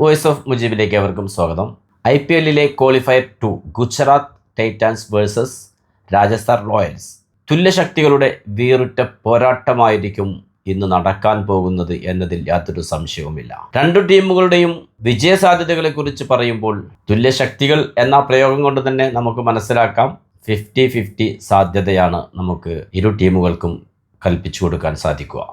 Voice of മുജീബിലേക്ക് അവർക്കും സ്വാഗതം. IPLിലെ qualifier 2 Gujarat Titans versus Rajasthan Royals തുല്യശക്തികളുടെ വേറിട്ട പോരാട്ടമായിരിക്കും ഇന്ന് നടക്കാൻ പോകുന്നത് എന്നതിൽ യാതൊരു സംശയവുമില്ല. രണ്ടു ടീമുകളുടെയും വിജയസാധ്യതകളെക്കുറിച്ച് പറയുമ്പോൾ തുല്യശക്തികൾ എന്ന പ്രയോഗം കൊണ്ട് തന്നെ നമുക്ക് മനസ്സിലാക്കാം 50-50 സാധ്യതയാണ് നമുക്ക് ഇരു ടീമുകൾക്കും കൽപ്പിച്ചു കൊടുക്കാൻ സാധിക്കുക.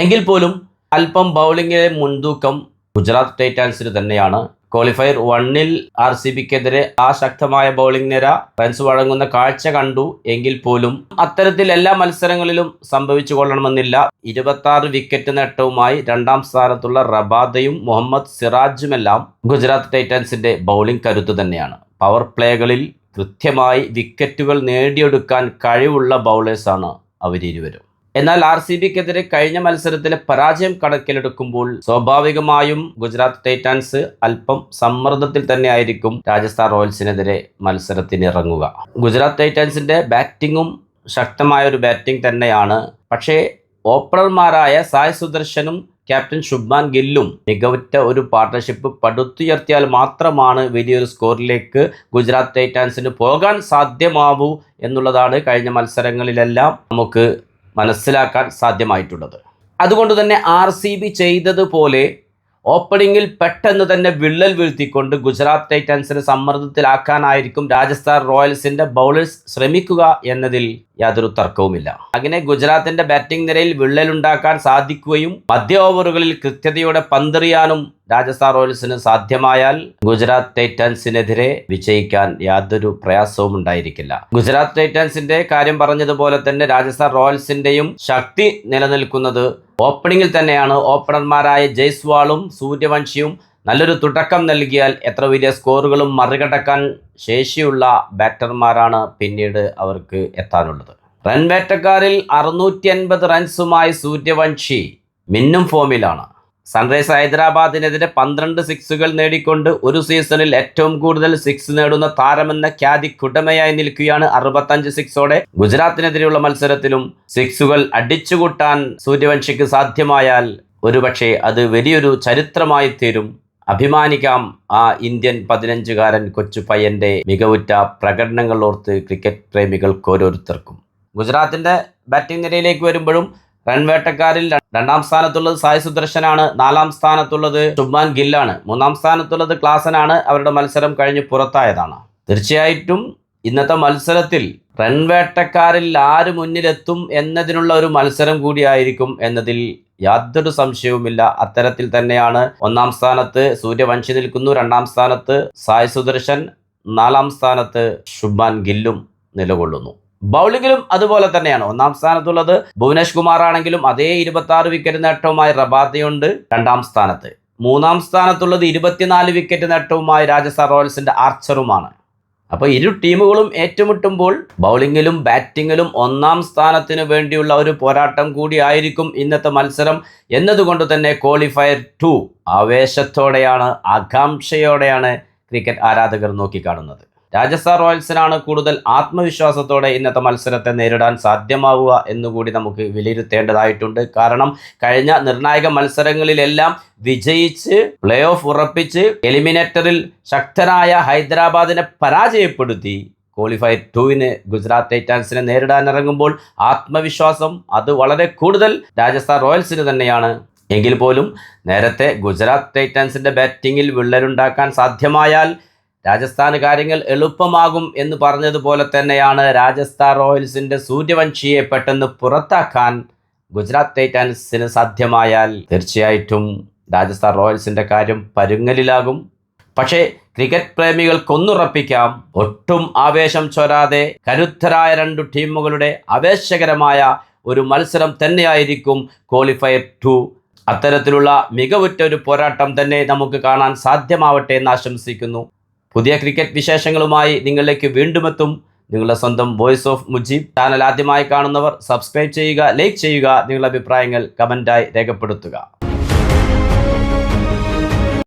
എങ്കിൽ പോലും അല്പം ബൗളിംഗിലെ മുൻതൂക്കം ഗുജറാത്ത് ടൈറ്റൻസിന് തന്നെയാണ്. ക്വാളിഫയർ 1-ൽ RCBക്കെതിരെ ആ ശക്തമായ ബൗളിംഗ് നിര റൺസ് വഴങ്ങുന്ന കാഴ്ച കണ്ടു. എങ്കിൽ പോലും അത്തരത്തിൽ എല്ലാ മത്സരങ്ങളിലും സംഭവിച്ചു കൊള്ളണമെന്നില്ല. 26 വിക്കറ്റ് നേട്ടവുമായി രണ്ടാം സ്ഥാനത്തുള്ള റബാദയും മുഹമ്മദ് സിറാജുമെല്ലാം ഗുജറാത്ത് ടൈറ്റൻസിന്റെ ബൗളിംഗ് കരുത്ത് തന്നെയാണ്. പവർ പ്ലേകളിൽ കൃത്യമായി വിക്കറ്റുകൾ നേടിയെടുക്കാൻ കഴിവുള്ള ബൗളേഴ്സാണ് അവരിരുവരും. എന്നാൽ RCBക്കെതിരെ കഴിഞ്ഞ മത്സരത്തിലെ പരാജയം കണക്കിലെടുക്കുമ്പോൾ സ്വാഭാവികമായും ഗുജറാത്ത് ടൈറ്റൻസ് അല്പം സമ്മർദ്ദത്തിൽ തന്നെയായിരിക്കും രാജസ്ഥാൻ റോയൽസിനെതിരെ മത്സരത്തിനിറങ്ങുക. ഗുജറാത്ത് ടൈറ്റൻസിന്റെ ബാറ്റിങ്ങും ശക്തമായ ഒരു ബാറ്റിംഗ് തന്നെയാണ്. പക്ഷേ ഓപ്പണർമാരായ സായ് സുദർശനും ക്യാപ്റ്റൻ ശുഭ്മാൻ ഗില്ലും മികവുറ്റ ഒരു പാർട്ണർഷിപ്പ് പടുത്തുയർത്തിയാൽ മാത്രമാണ് വലിയൊരു സ്കോറിലേക്ക് ഗുജറാത്ത് ടൈറ്റൻസിന് പോകാൻ സാധ്യമാവൂ എന്നുള്ളതാണ് കഴിഞ്ഞ മത്സരങ്ങളിലെല്ലാം നമുക്ക് മനസ്സിലാക്കാൻ സാധ്യമായിട്ടുള്ളത്. അതുകൊണ്ട് തന്നെ RCB ചെയ്തതുപോലെ ഓപ്പണിങ്ങിൽ പെട്ടെന്ന് തന്നെ വിള്ളൽ വീഴ്ത്തിക്കൊണ്ട് ഗുജറാത്ത് ടൈറ്റൻസിനെ സമ്മർദ്ദത്തിലാക്കാനായിരിക്കും രാജസ്ഥാൻ റോയൽസിന്റെ ബൗളേഴ്സ് ശ്രമിക്കുക എന്നതിൽ യാതൊരു തർക്കവുമില്ല. അങ്ങനെ ഗുജറാത്തിന്റെ ബാറ്റിംഗ് നിരയിൽ വിള്ളലുണ്ടാക്കാൻ സാധിക്കുകയും മധ്യ ഓവറുകളിൽ കൃത്യതയോടെ പന്തെറിയാനും രാജസ്ഥാൻ റോയൽസിന് സാധ്യമായാൽ ഗുജറാത്ത് ടൈറ്റൻസിനെതിരെ വിജയിക്കാൻ യാതൊരു പ്രയാസവും ഉണ്ടായിരിക്കില്ല. ഗുജറാത്ത് ടൈറ്റൻസിന്റെ കാര്യം പറഞ്ഞതുപോലെ തന്നെ രാജസ്ഥാൻ റോയൽസിന്റെയും ശക്തി നിലനിൽക്കുന്നത് ഓപ്പണിങ്ങിൽ തന്നെയാണ്. ഓപ്പണർമാരായ ജയ്സ്വാളും സൂര്യവംശിയും നല്ലൊരു തുടക്കം നൽകിയാൽ എത്ര വലിയ സ്കോറുകളും മറികടക്കാൻ ശേഷിയുള്ള ബാറ്റർമാരാണ് പിന്നീട് അവർക്ക് എത്താനുള്ളത്. റൺ വേട്ടക്കാരിൽ 650 റൺസുമായി സൂര്യവംശി മിന്നും ഫോമിലാണ്. സൺറൈസ് ഹൈദരാബാദിനെതിരെ 12 സിക്സുകൾ നേടിക്കൊണ്ട് ഒരു സീസണിൽ ഏറ്റവും കൂടുതൽ സിക്സ് നേടുന്ന താരമെന്ന ഖ്യാതിക്കുടമയായി നിൽക്കുകയാണ്. 65 സിക്സോടെ ഗുജറാത്തിനെതിരെയുള്ള മത്സരത്തിലും സിക്സുകൾ അടിച്ചുകൂട്ടാൻ സൂര്യവംശിക്ക് സാധ്യമായാൽ ഒരുപക്ഷെ അത് വലിയൊരു ചരിത്രമായി തീരും. അഭിമാനിക്കാം ആ ഇന്ത്യൻ 15-കാരൻ കൊച്ചു പയ്യന്റെ മികവുറ്റ പ്രകടനങ്ങൾ ഓർത്ത് ക്രിക്കറ്റ് പ്രേമികൾക്ക് ഓരോരുത്തർക്കും. ഗുജറാത്തിന്റെ ബാറ്റിംഗ് നിരയിലേക്ക് വരുമ്പോഴും റൺ വേട്ടക്കാരിൽ രണ്ടാം സ്ഥാനത്തുള്ളത് സായ് സുദർശനാണ്. 4-ാം സ്ഥാനത്തുള്ളത് ശുഭ്മാൻ ഗില്ലാണ്. 3-ാം സ്ഥാനത്തുള്ളത് ക്ലാസനാണ്. അവരുടെ മത്സരം കഴിഞ്ഞ് പുറത്തായതാണ്. തീർച്ചയായിട്ടും ഇന്നത്തെ മത്സരത്തിൽ റൺ വേട്ടക്കാരിൽ ആര് മുന്നിലെത്തും എന്നതിനുള്ള ഒരു മത്സരം കൂടിയായിരിക്കും എന്നതിൽ യാതൊരു സംശയവുമില്ല. അത്തരത്തിൽ തന്നെയാണ് 1-ാം സ്ഥാനത്ത് സൂര്യവംശി നിൽക്കുന്നു, 2-ാം സ്ഥാനത്ത് സായ് സുദർശൻ, 4-ാം സ്ഥാനത്ത് ശുഭ്മാൻ ഗില്ലും നിലകൊള്ളുന്നു. ബൗളിങ്ങിലും അതുപോലെ തന്നെയാണ്. 1-ാം സ്ഥാനത്തുള്ളത് ഭുവനേഷ് കുമാർ ആണെങ്കിലും അതേ 26 വിക്കറ്റ് നേട്ടവുമായി റബാദയുണ്ട് 2-ാം സ്ഥാനത്ത്. 3-ാം സ്ഥാനത്തുള്ളത് 24 വിക്കറ്റ് നേട്ടവുമായി രാജസ്ഥാൻ റോയൽസിന്റെ ആർച്ചറുമാണ്. അപ്പോൾ ഇരു ടീമുകളും ഏറ്റുമുട്ടുമ്പോൾ ബൗളിങ്ങിലും ബാറ്റിങ്ങിലും 1-ാം സ്ഥാനത്തിന് വേണ്ടിയുള്ള ഒരു പോരാട്ടം കൂടിയായിരിക്കും ഇന്നത്തെ മത്സരം എന്നതുകൊണ്ട് തന്നെ ക്വാളിഫയർ 2 ആവേശത്തോടെയാണ്, ആകാംക്ഷയോടെയാണ് ക്രിക്കറ്റ് ആരാധകർ നോക്കിക്കാണുന്നത്. രാജസ്ഥാൻ റോയൽസിനാണ് കൂടുതൽ ആത്മവിശ്വാസത്തോടെ ഇന്നത്തെ മത്സരത്തെ നേരിടാൻ സാധ്യമാവുക എന്നുകൂടി നമുക്ക് വിലയിരുത്തേണ്ടതായിട്ടുണ്ട്. കാരണം കഴിഞ്ഞ നിർണായക മത്സരങ്ങളിലെല്ലാം വിജയിച്ച് പ്ലേ ഓഫ് ഉറപ്പിച്ച് എലിമിനേറ്ററിൽ ശക്തരായ ഹൈദരാബാദിനെ പരാജയപ്പെടുത്തി ക്വാളിഫയർ 2-ന് ഗുജറാത്ത് ടൈറ്റൻസിനെ നേരിടാനിറങ്ങുമ്പോൾ ആത്മവിശ്വാസം അത് വളരെ കൂടുതൽ രാജസ്ഥാൻ റോയൽസിന് തന്നെയാണ്. എങ്കിൽ പോലും നേരത്തെ ഗുജറാത്ത് ടൈറ്റൻസിന്റെ ബാറ്റിങ്ങിൽ വിള്ളലുണ്ടാക്കാൻ സാധ്യമായാൽ രാജസ്ഥാന് കാര്യങ്ങൾ എളുപ്പമാകും എന്ന് പറഞ്ഞതുപോലെ തന്നെയാണ് രാജസ്ഥാൻ റോയൽസിന്റെ സൂര്യവംശിയെ പെട്ടെന്ന് പുറത്താക്കാൻ ഗുജറാത്ത് ടൈറ്റൻസിന് സാധ്യമായാൽ തീർച്ചയായിട്ടും രാജസ്ഥാൻ റോയൽസിന്റെ കാര്യം പരുങ്ങലിലാകും. പക്ഷേ ക്രിക്കറ്റ് പ്രേമികൾക്കൊന്നുറപ്പിക്കാം, ഒട്ടും ആവേശം ചോരാതെ കരുത്തരായ രണ്ടു ടീമുകളുടെ ആവേശകരമായ ഒരു മത്സരം തന്നെയായിരിക്കും ക്വാളിഫയർ 2. അത്തരത്തിലുള്ള മികവുറ്റ ഒരു പോരാട്ടം തന്നെ നമുക്ക് കാണാൻ സാധ്യമാവട്ടെ എന്ന് ആശംസിക്കുന്നു. പുതിയ ക്രിക്കറ്റ് വിശേഷങ്ങളുമായി നിങ്ങളിലേക്ക് വീണ്ടും എത്തും. നിങ്ങളുടെ സ്വന്തം വോയിസ് ഓഫ് മുജീബ്. ചാനൽ ആദ്യമായി കാണുന്നവർ സബ്സ്ക്രൈബ് ചെയ്യുക, ലൈക്ക് ചെയ്യുക, നിങ്ങളുടെ അഭിപ്രായങ്ങൾ കമൻറ്റായി രേഖപ്പെടുത്തുക.